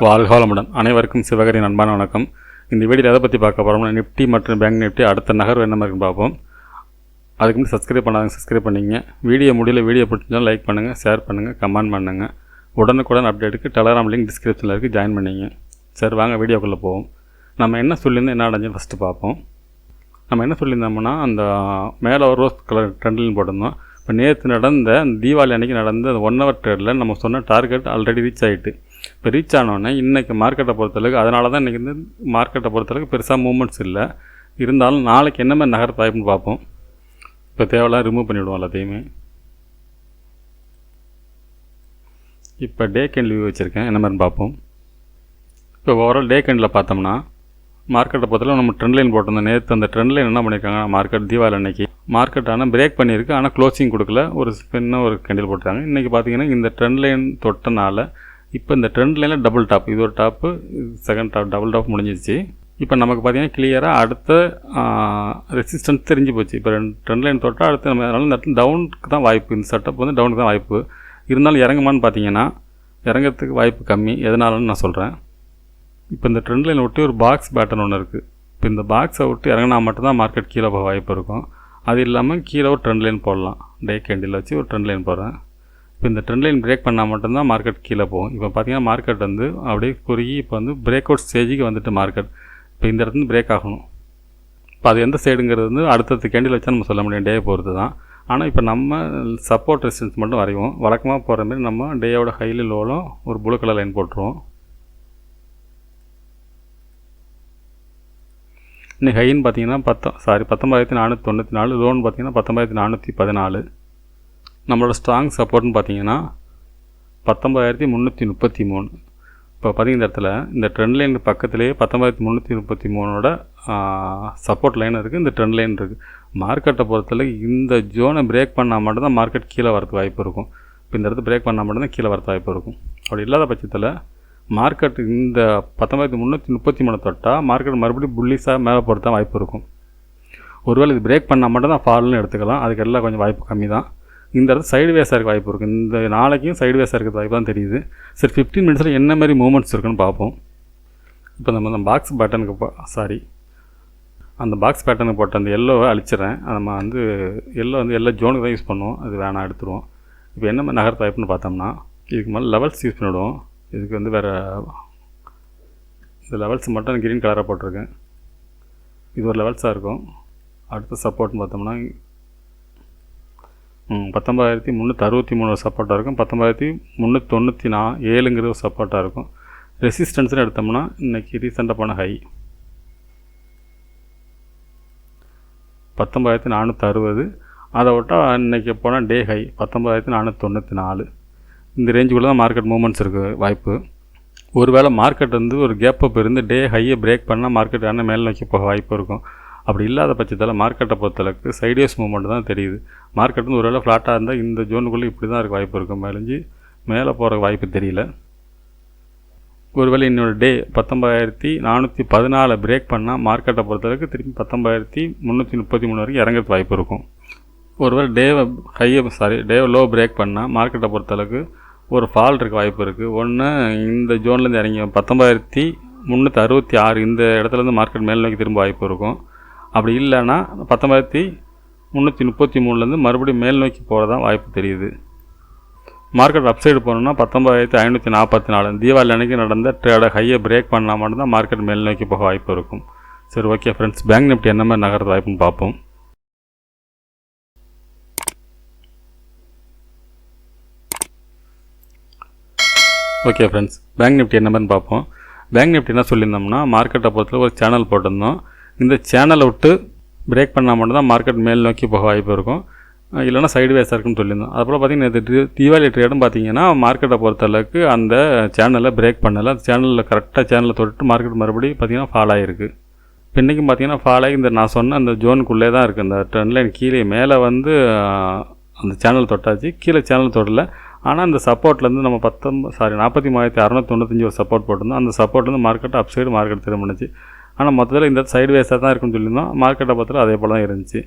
வாழ்க வளமுடன். அனைவருக்கும் சிவகரின் அன்பான வணக்கம். இந்த வீடியோவில் எதை பற்றி பார்க்க போகிறோம்னா, நிஃப்டி மற்றும் பேங்க் நிஃப்டி அடுத்த நகர்வு என்ன மாதிரி பார்ப்போம். அதுக்கு முன்னாடி சப்ஸ்கிரைப் பண்ணாதவங்க சப்ஸ்கிரைப் பண்ணிங்க. வீடியோ பிடிச்சிருந்தாலும் லைக் பண்ணுங்கள், ஷேர் பண்ணுங்கள், கமெண்ட் பண்ணுங்கள். உடனுக்குடன் அப்டேட்டுக்கு டெலகிராம் லிங்க் டிஸ்கிரிப்ஷனில் இருக்குது, ஜாயின் பண்ணிங்க. சரி, வாங்க வீடியோக்குள்ளே போவோம். நம்ம என்ன சொல்லியிருந்தோம், என்ன அடைஞ்சு ஃபஸ்ட்டு பார்ப்போம். நம்ம என்ன சொல்லியிருந்தோம்னா, அந்த மேலே ஒரு ரோஸ் கலர் ட்ரெண்ட்லைன் போட்டிருந்தோம். இப்போ நேற்று நடந்த தீபாவளி அன்றைக்கி நடந்த அந்த 1 hour ட்ரேடில் நம்ம சொன்ன டார்கெட் ஆல்ரெடி ரீச் ஆகிட்டு. இப்போ ரீச் ஆனோடனே இன்றைக்கி மார்க்கெட்டை பொறுத்தளவுக்கு, அதனால தான் இன்றைக்கி மார்க்கெட்டை பொறுத்தளவுக்கு பெருசாக மூவ்மெண்ட்ஸ் இல்லை. இருந்தாலும் நாளைக்கு என்ன மாதிரி நகர் வாய்ப்புன்னு பார்ப்போம். இப்போ தேவையில்லாம் ரிமூவ் பண்ணிவிடுவோம் எல்லாத்தையுமே. இப்போ டே கேண்டில் வியூ வச்சுருக்கேன், என்ன மாதிரின்னு பார்ப்போம். இப்போ ஓவரால் டே கேண்டில் பார்த்தோம்னா மார்க்கெட்டை பொறுத்தளவு நம்ம ட்ரெண்ட் லைன் போட்டிருந்தோம். நேற்று அந்த ட்ரெண்ட் லைன் என்ன பண்ணியிருக்காங்க, மார்க்கெட் தீபாவளி அன்னைக்கு மார்க்கெட் ஆனால் பிரேக் பண்ணியிருக்கு, ஆனால் க்ளோசிங் கொடுக்கல, ஒரு ஸ்பின்ன ஒரு கேண்டில் போட்டுருக்காங்க. இன்றைக்கி பார்த்தீங்கன்னா இந்த ட்ரெண்ட் லைன் தொட்டனால இப்போ இந்த ட்ரெண்ட் லைனில் டபுள் டாப், இது ஒரு top, second top, double top முடிஞ்சிச்சு. இப்போ நமக்கு பார்த்திங்கன்னா கிளியராக அடுத்த ரெசிஸ்டன்ஸ் தெரிஞ்சு போச்சு. இப்போ ட்ரெண்ட் லைன் தொட்டால் அடுத்து நம்ம அதனால இந்த இடத்துல டவுனுக்கு தான் வாய்ப்பு, இந்த செட்டப் வந்து டவுனுக்கு தான் வாய்ப்பு. இருந்தாலும் இறங்குமான்னு பார்த்தீங்கன்னா இறங்கிறதுக்கு வாய்ப்பு கம்மி. எதனாலன்னு நான் சொல்கிறேன். இப்போ இந்த ட்ரெண்ட் லைன் விட்டு ஒரு பாக்ஸ் பேட்டர்ன் ஒன்று இருக்குது. இப்போ இந்த பாக்ஸை விட்டு இறங்கினா மட்டும்தான் மார்க்கெட் கீழே போக வாய்ப்பு இருக்கும். அது இல்லாமல் கீழே ஒரு ட்ரெண்ட் லைன் போடலாம். டே கேண்டில் வச்சு ஒரு ட்ரெண்ட் லைன் போடுறேன். இப்போ இந்த ட்ரெண்ட் லைன் பிரேக் பண்ணால் மட்டும்தான் மார்க்கெட் கீழே போகும். இப்போ பார்த்தீங்கன்னா மார்க்கெட் வந்து அப்படியே குறுகி இப்போ வந்து பிரேக் அவுட் ஸ்டேஜுக்கு வந்துட்டு மார்க்கெட் இப்போ இந்த இடத்துல பிரேக் ஆகணும். இப்போ அது எந்த சைடுங்கிறது வந்து அடுத்தடுத்து கேண்டில் வச்சா நம்ம சொல்ல முடியும், டே பொறுத்து தான். ஆனால் இப்போ நம்ம சப்போர்ட் ரெசிஸ்டன்ஸ் மட்டும் வரைவோம். வழக்கமாக போகிற மாதிரி நம்ம டேயோட ஹைலி லோலும் ஒரு ப்ளூ கலர் லைன் போட்டுருவோம். இன்றைக்கி ஹைன்னு பார்த்தீங்கன்னா 19,494, லோன் பார்த்தீங்கன்னா 19,414. நம்மளோட ஸ்ட்ராங் சப்போர்ட்னு பார்த்தீங்கன்னா 19,333. இப்போ பார்த்தீங்கன்னா இந்த இடத்துல இந்த ட்ரெண்ட் லைன் பக்கத்துலேயே 19,333ஓட சப்போர்ட் லைன் இருக்குது, இந்த ட்ரெண்ட் லைன் இருக்குது. மார்க்கெட்டை பொறுத்தளவு இந்த ஜோனை பிரேக் பண்ணால் மட்டும்தான் மார்க்கெட் கீழே வரதுக்கு வாய்ப்பு இருக்கும். இப்போ இந்த இடத்துல பிரேக் பண்ணால் மட்டும்தான் கீழே வரது வாய்ப்பு இருக்கும். அப்படி இல்லாத பட்சத்தில் மார்க்கெட் இந்த 19,333 தொட்டால் மார்க்கெட் மறுபடியும் புல்லிஸாக மேலே போகிறதான் வாய்ப்பு இருக்கும். ஒருவேளை இது பிரேக் பண்ணால் மட்டும் தான் ஃபால்னு எடுத்துக்கலாம். அதுக்கு எல்லாம் கொஞ்சம் வாய்ப்பு கம்மி தான். இந்த இடத்துல சைடு வேஸாக இருக்க வாய்ப்பு இருக்குது. இந்த நாளைக்கும் சைடு வேஸாக இருக்கிறது வாய்ப்பு தான் தெரியுது. சரி, 15 மினிட்ஸில் என்ன மாதிரி மூவ்மெண்ட்ஸ் இருக்குன்னு பார்ப்போம். இப்போ நம்ம அந்த பாக்ஸ் பேட்டர்னுக்கு அந்த பாக்ஸ் பேட்டர்னுக்கு போட்ட அந்த எல்லோவை அழிச்சிடறேன். நம்ம வந்து எல்லோ எல்லா ஜோனுக்கு தான் யூஸ் பண்ணுவோம், அது வேணாம் எடுத்துருவோம். இப்போ என்ன மாதிரி நகர்த்து வாய்ப்புன்னு பார்த்தோம்னா, இதுக்கு மேலே லெவல்ஸ் யூஸ் பண்ணிவிடுவோம். இதுக்கு வந்து வேறு இந்த லெவல்ஸ் மட்டும் க்ரீன் கலராக போட்டிருக்கேன். இது ஒரு லெவல்ஸாக இருக்கும். அடுத்த சப்போர்ட்னு பார்த்தோம்னா 19,363 சப்போர்ட்டாக இருக்கும். 19,397 ஒரு சப்போர்ட்டாக இருக்கும். ரெசிஸ்டன்ஸ்னு எடுத்தோம்னா இன்றைக்கி ரீசெண்டாக போன ஹை 19,460. அதை விட்டால் இன்றைக்கி போனால் டே ஹை 19,494. இந்த ரேஞ்சுக்குள்ளே தான் மார்க்கெட் மூவ்மெண்ட்ஸ் இருக்குது வாய்ப்பு. ஒருவேளை மார்க்கெட் வந்து ஒரு கேப் அப் இருந்து டே ஹையை பிரேக் பண்ணால் மார்க்கெட் ஆனால் மேல் நோக்கி போக வாய்ப்பு இருக்கும். அப்படி இல்லாத பட்சத்தில் மார்க்கெட்டை பொறுத்தளவுக்கு சைடியஸ் மூவ்மெண்ட் தான் தெரியுது. மார்க்கெட் வந்து ஒருவேளை ஃப்ளாட்டாக இருந்தால் இந்த ஜோனுக்குள்ளே இப்படி தான் இருக்க வாய்ப்பு இருக்கும், மேலே போகிற வாய்ப்பு தெரியல. ஒருவேளை இன்னொரு டே 19,414 பிரேக் பண்ணால் மார்க்கெட்டை பொறுத்தளவுக்கு திருப்பி 19,333 வரைக்கும் இறங்கிறது வாய்ப்பு இருக்கும். ஒருவேளை டே லோ பிரேக் பண்ணால் மார்க்கெட்டை பொறுத்தளவுக்கு ஒரு ஃபால் இருக்க வாய்ப்பு இருக்குது. ஒன்று இந்த ஜோன்லேருந்து இறங்கி 19,366 இந்த இடத்துலேருந்து மார்க்கெட் மேல் நோக்கி திரும்ப வாய்ப்பு இருக்கும். அப்படி இல்லைன்னா 19,333 மறுபடியும் மேல் நோக்கி போகிறதான் வாய்ப்பு தெரியுது. மார்க்கெட் அப்சைடு போகணுன்னா 19,544 தீபாவளி அன்றைக்கி நடந்த ட்ரேடை ஹையை பிரேக் பண்ணால் மட்டும்தான் மார்க்கெட் மேல் நோக்கி போக வாய்ப்பு இருக்கும். சரி, ஓகே ஃப்ரெண்ட்ஸ், பேங்க் நிஃப்டி என்ன மாதிரி நகர்றது வாய்ப்புன்னு பார்ப்போம். ஓகே ஃப்ரெண்ட்ஸ், பேங்க் நிஃப்டி என்ன மாதிரி பார்ப்போம். பேங்க் நிஃப்டி என்ன சொல்லியிருந்தோம்னா, மார்க்கெட்டை பொறுத்தவரை ஒரு சேனல் போட்டிருந்தோம். இந்த சேனலை விட்டு பிரேக் பண்ணால் மட்டும்தான் மார்க்கெட் மேல் நோக்கி போக வாய்ப்பு இருக்கும், இல்லைனா சைடு வேஸாக இருக்குன்னு சொல்லியிருந்தோம். அதுபோல் பார்த்திங்கன்னா தீபாவளி ட்ரேடும் பார்த்திங்கன்னா மார்க்கெட்டை பொறுத்தளவுக்கு அந்த சேனலை பிரேக் பண்ணலை. அந்த சேனலில் கரெக்டாக சேனலை தொட்டு மார்க்கெட் மறுபடியும் பார்த்திங்கன்னா ஃபால் ஆகிருக்கு. இப்போ இன்றைக்கும் பார்த்திங்கன்னா ஃபால் ஆகி இந்த நான் சொன்ன அந்த ஜோனுக்குள்ளே தான் இருக்குது. அந்த ட்ரெண்ட் லைன் கீழே மேலே வந்து அந்த சேனல் தொட்டாச்சு, கீழே சேனல் தொடலை. ஆனால் அந்த சப்போர்ட்லேருந்து நம்ம 43,695 ஒரு சப்போர்ட் போட்டிருந்தோம். அந்த சப்போர்ட்லேருந்து மார்க்கெட் அப் சைடு மார்க்கெட் திரும்பிச்சு. ஆனால் மொத்தத்தில் இந்த சைடு வேஸாக தான் இருக்குன்னு சொல்லியிருந்தோம். மார்க்கெட்டை பார்த்தாலும் அதே போல் தான் இருந்துச்சு.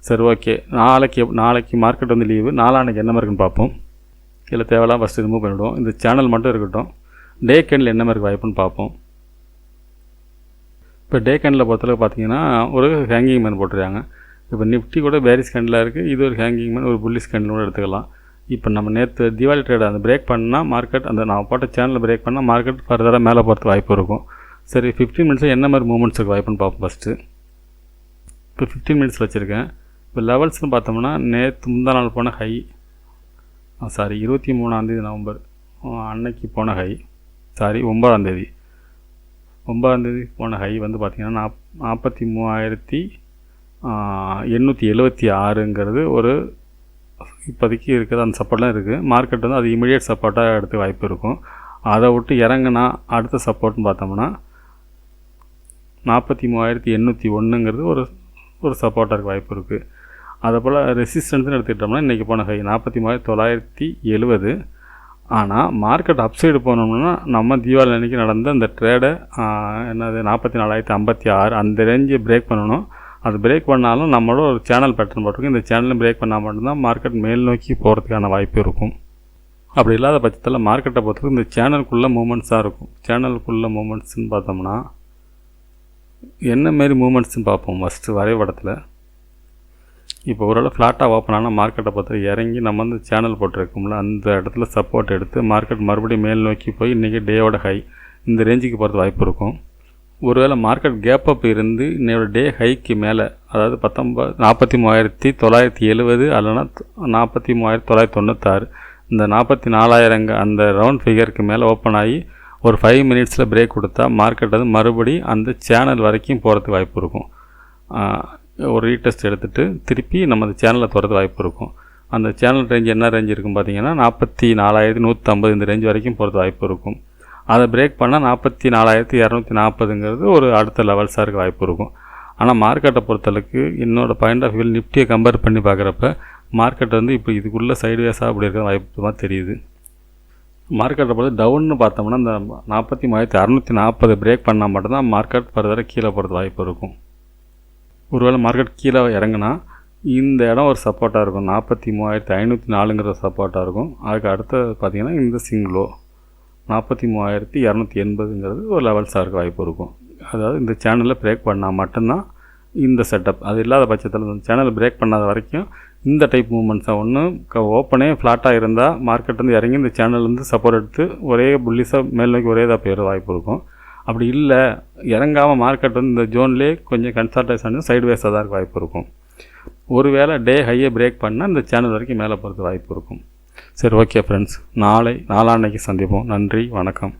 சரி, ஓகே, நாளைக்கு மார்க்கெட் வந்து லீவு. நாளான்னைக்கு என்ன மாதிரி இருக்குன்னு பார்ப்போம். இதில் தேவையில்லாம் ஃபஸ்ட்டு ரிமூவ் பண்ணிவிடுவோம். இந்த சேனல் மட்டும் இருக்கட்டும். டே கேண்டில் என்ன மாதிரி வாய்ப்புன்னு பார்ப்போம். இப்போ டே கேண்டில் பொறுத்தளவு பார்த்தீங்கன்னா ஒரு ஹேங்கிங் மேன் போட்டுருக்காங்க. இப்போ நிஃப்டி கூட பேரிஸ் கேண்டிலாக இருக்குது, இது ஒரு ஹேங்கிங் மேன், ஒரு புல்லிஷ் கேண்டில் கூட எடுத்துக்கலாம். இப்போ நம்ம நேற்று தீபாவளி ட்ரேட் அந்த பிரேக் பண்ணால் மார்க்கெட் அந்த நான் போட்ட சேனலில் பிரேக் பண்ணால் மார்க்கெட் ஃபர்தராக மேலே போகிறது வாய்ப்பு இருக்கும். சரி 15 மினிட்ஸில் என்ன மாதிரி மூமெண்ட்ஸ் இருக்குது வாய்ப்புன்னு பார்ப்போம். ஃபஸ்ட்டு இப்போ 15 மினிட்ஸில் வச்சுருக்கேன். இப்போ லெவல்ஸ்னு பார்த்தோம்னா நேற்று முந்தா நாள் போன ஹை, 23 நவம்பர் அன்னைக்கு போன ஹை, 9 போன ஹை வந்து பார்த்திங்கன்னா 43,876ங்கிறது ஒரு இப்போதைக்கு இருக்குது. அந்த சப்போர்ட்லாம் இருக்குது. மார்க்கெட் வந்து அது இமீடியட் சப்போர்ட்டாக எடுத்து வாய்ப்பு இருக்கும். அதை விட்டு இறங்குனா அடுத்த சப்போர்ட்னு பார்த்தோம்னா 43,801ங்கிறது ஒரு சப்போர்ட்டாக இருக்க வாய்ப்பு இருக்குது. அதே போல் ரெசிஸ்டன்ஸ்னு எடுத்துக்கிட்டோம்னா இன்றைக்கி போன ஹை 43,970. ஆனால் மார்க்கெட் அப்சைடு போனோம்னா நம்ம தீபாவளி அன்றைக்கி நடந்த அந்த ட்ரேடை என்னது 44,056 அந்த ரேஞ்சை பிரேக் பண்ணணும். அது பிரேக் பண்ணாலும் நம்மளோட ஒரு சேனல் பேட்டர்ன் போட்டிருக்கோம். இந்த சேனலும் பிரேக் பண்ணால் மட்டும்தான் மார்க்கெட் மேல் நோக்கி போகிறதுக்கான வாய்ப்பு இருக்கும். அப்படி இல்லாத பட்சத்தில் மார்க்கெட்டை பொறுத்தவரைக்கும் இந்த சேனலுக்குள்ளே மூமெண்ட்ஸாக இருக்கும். சேனலுக்குள்ளே மூமெண்ட்ஸ்ன்னு பார்த்தோம்னா என்ன மாரி மூமெண்ட்ஸ்ன்னு பார்ப்போம். ஃபஸ்ட்டு வரைபடத்தில் இப்போ ஓரளவு ஃப்ளாட்டாக ஓப்பன் ஆனால் மார்க்கெட்டை பொறுத்த இறங்கி நம்ம வந்து சேனல் போட்டிருக்கோம்ல அந்த இடத்துல சப்போர்ட் எடுத்து மார்க்கெட் மறுபடியும் மேல் நோக்கி போய் இன்றைக்கி டேயோட ஹை இந்த ரேஞ்சுக்கு போகிறது வாய்ப்பு இருக்கும். ஒருவேளை மார்க்கெட் கேப் அப் இருந்து இன்னையோட டே ஹைக்கு மேலே, அதாவது 43,970 அல்லனா 43,996 இந்த 44,000 அந்த ரவுண்ட் ஃபிகருக்கு மேலே ஓப்பன் ஆகி ஒரு 5 மினிட்ஸில் பிரேக் கொடுத்தா மார்க்கெட் வந்து மறுபடியும் அந்த சேனல் வரைக்கும் போகிறதுக்கு வாய்ப்பு இருக்கும். ஒரு ரீடெஸ்ட் எடுத்துகிட்டு திருப்பி நம்ம அந்த சேனலில் போகிறது வாய்ப்பு இருக்கும். அந்த சேனல் ரேஞ்ச் என்ன ரேஞ்ச் இருக்குன்னு பார்த்தீங்கன்னா 44,150 இந்த ரேஞ்ச் வரைக்கும் போகிறது வாய்ப்பு இருக்கும். அதை பிரேக் பண்ணால் 44,240ங்கிறது ஒரு அடுத்த லெவல்ஸாக இருக்க வாய்ப்பு இருக்கும். ஆனால் மார்க்கெட்டை பொறுத்தளவுக்கு என்னோடய பாயிண்ட் ஆஃப் வியூ நிஃப்டியை கம்பேர் பண்ணி பார்க்குறப்ப மார்க்கெட் வந்து இப்போ இதுக்குள்ளே சைட்வேஸாக அப்படி இருக்கிற வாய்ப்பு மாதிரி தெரியுது. மார்க்கெட்டை பொறுத்து டவுன்னு பார்த்தோம்னா இந்த 43,640 பிரேக் பண்ணால் மட்டும்தான் மார்க்கெட் ஃபர்தராக கீழே போகிறது வாய்ப்பு இருக்கும். ஒருவேளை மார்க்கெட் கீழே இறங்குனா இந்த இடம் ஒரு சப்போர்ட்டாக இருக்கும். 43,504ங்கிற சப்போர்ட்டாக இருக்கும். அதுக்கு அடுத்து பார்த்திங்கன்னா இந்த சிங்லோ 43,280ங்கிறது ஒரு லெவல்ஸாக இருக்க வாய்ப்பு இருக்கும். அதாவது இந்த சேனலில் பிரேக் பண்ணால் மட்டும்தான் இந்த செட்டப். அது இல்லாத பட்சத்தில் இந்த சேனல் பிரேக் பண்ணாத வரைக்கும் இந்த டைப் மூமெண்ட்ஸாக ஒன்று ஓப்பனே ஃப்ளாட்டாக இருந்தால் மார்க்கெட் வந்து இறங்கி இந்த சேனல் வந்து சப்போர்ட் எடுத்து ஒரே புல்லிஸாக மேல் நோக்கி ஒரே தான் போயிட வாய்ப்பு இருக்கும். அப்படி இல்லை இறங்காமல் மார்க்கெட் வந்து இந்த ஜோன்லேயே கொஞ்சம் கன்சல்டேஷன் சைட்வேஸாக தான் இருக்க வாய்ப்பு இருக்கும். ஒருவேளை டே ஹையை பிரேக் பண்ணால் இந்த சேனல் வரைக்கும் மேலே போகிறது வாய்ப்பு இருக்கும். சரி, ஓகே ஃப்ரெண்ட்ஸ், நாளான்னைக்கு சந்திப்போம். நன்றி, வணக்கம்.